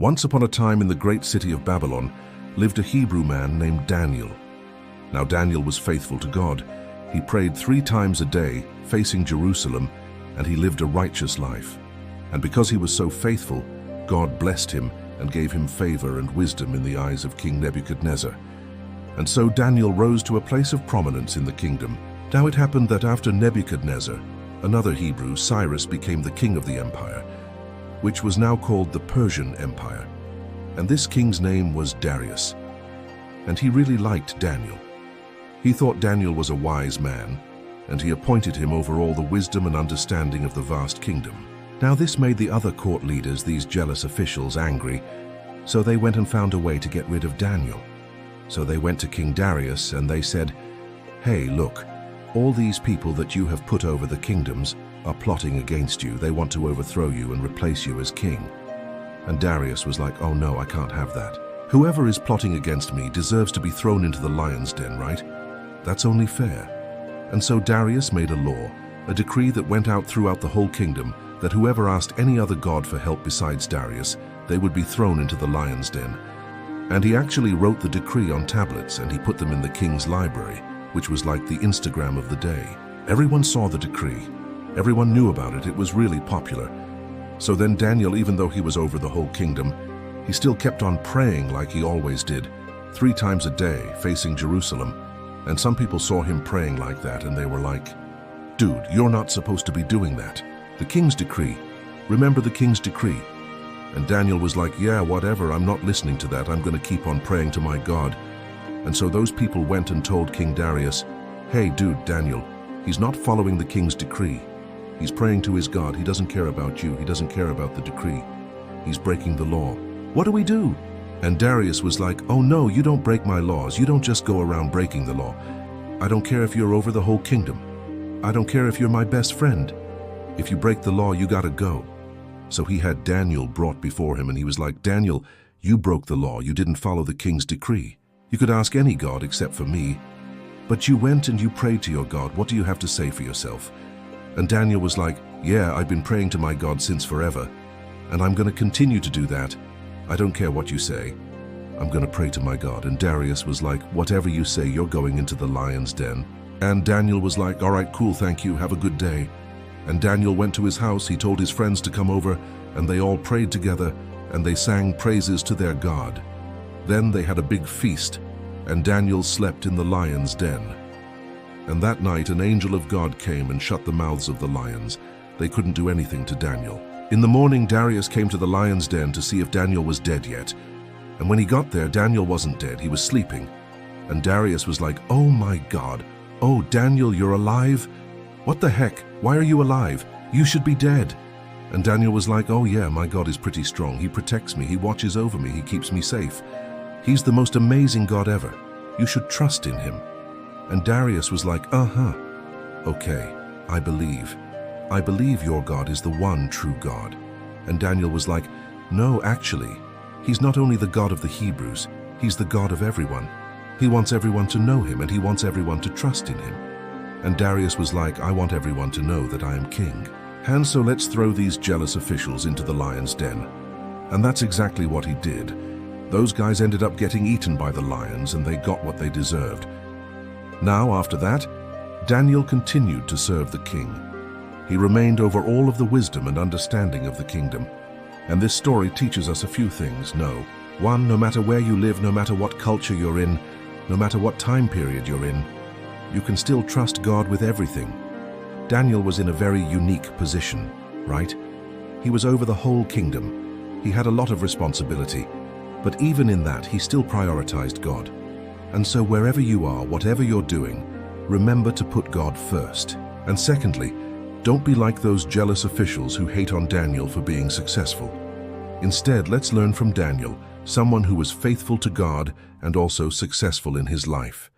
Once upon a time in the great city of Babylon lived a Hebrew man named Daniel. Now Daniel was faithful to God. He prayed 3 times a day, facing Jerusalem, and he lived a righteous life. And because he was so faithful, God blessed him and gave him favor and wisdom in the eyes of King Nebuchadnezzar. And so Daniel rose to a place of prominence in the kingdom. Now it happened that after Nebuchadnezzar, another Hebrew, Cyrus, became the king of the empire, which was now called the Persian Empire. And this king's name was Darius. And he really liked Daniel. He thought Daniel was a wise man, and he appointed him over all the wisdom and understanding of the vast kingdom. Now this made the other court leaders, these jealous officials, angry, so they went and found a way to get rid of Daniel. So they went to King Darius and they said, "Hey, look, all these people that you have put over the kingdoms are plotting against you. They want to overthrow you and replace you as king." And Darius was like, "Oh no, I can't have that. Whoever is plotting against me deserves to be thrown into the lion's den, right? That's only fair." And so Darius made a law, a decree that went out throughout the whole kingdom, that whoever asked any other god for help besides Darius, they would be thrown into the lion's den. And he actually wrote the decree on tablets and he put them in the king's library, which was like the Instagram of the day. Everyone saw the decree. Everyone knew about it. It was really popular. So then Daniel, even though he was over the whole kingdom, he still kept on praying like he always did, 3 times a day, facing Jerusalem. And some people saw him praying like that and they were like, "Dude, you're not supposed to be doing that. The king's decree. Remember the king's decree." And Daniel was like, "Yeah, whatever, I'm not listening to that. I'm going to keep on praying to my God." And so those people went and told King Darius, "Hey, dude, Daniel, he's not following the king's decree. He's praying to his God. He doesn't care about you. He doesn't care about the decree. He's breaking the law. What do we do?" And Darius was like, "Oh no, you don't break my laws. You don't just go around breaking the law. I don't care if you're over the whole kingdom. I don't care if you're my best friend. If you break the law, you gotta go." So he had Daniel brought before him and he was like, "Daniel, you broke the law. You didn't follow the king's decree. You could ask any god except for me. But you went and you prayed to your God. What do you have to say for yourself?" And Daniel was like, "Yeah, I've been praying to my God since forever, and I'm going to continue to do that. I don't care what you say. I'm going to pray to my God." And Darius was like, "Whatever you say, you're going into the lion's den." And Daniel was like, "All right, cool, thank you, have a good day." And Daniel went to his house, he told his friends to come over, and they all prayed together, and they sang praises to their God. Then they had a big feast, and Daniel slept in the lion's den. And that night an angel of God came and shut the mouths of the lions. They couldn't do anything to Daniel. In the morning, Darius came to the lion's den to see if Daniel was dead yet. And when he got there, Daniel wasn't dead, he was sleeping. And Darius was like, "Oh my God, oh Daniel, you're alive? What the heck? Why are you alive? You should be dead." And Daniel was like, "Oh yeah, my God is pretty strong. He protects me, he watches over me, he keeps me safe. He's the most amazing God ever. You should trust in him." And Darius was like, "Okay, I believe. I believe your God is the one true God." And Daniel was like, "No, actually, he's not only the God of the Hebrews, he's the God of everyone. He wants everyone to know him and he wants everyone to trust in him." And Darius was like, "I want everyone to know that I am king. And so let's throw these jealous officials into the lion's den." And that's exactly what he did. Those guys ended up getting eaten by the lions and they got what they deserved. Now, after that, Daniel continued to serve the king. He remained over all of the wisdom and understanding of the kingdom. And this story teaches us a few things. One, no matter where you live, no matter what culture you're in, no matter what time period you're in, you can still trust God with everything. Daniel was in a very unique position, right? He was over the whole kingdom. He had a lot of responsibility, but even in that, he still prioritized God. And so wherever you are, whatever you're doing, remember to put God first. And secondly, don't be like those jealous officials who hate on Daniel for being successful. Instead, let's learn from Daniel, someone who was faithful to God and also successful in his life.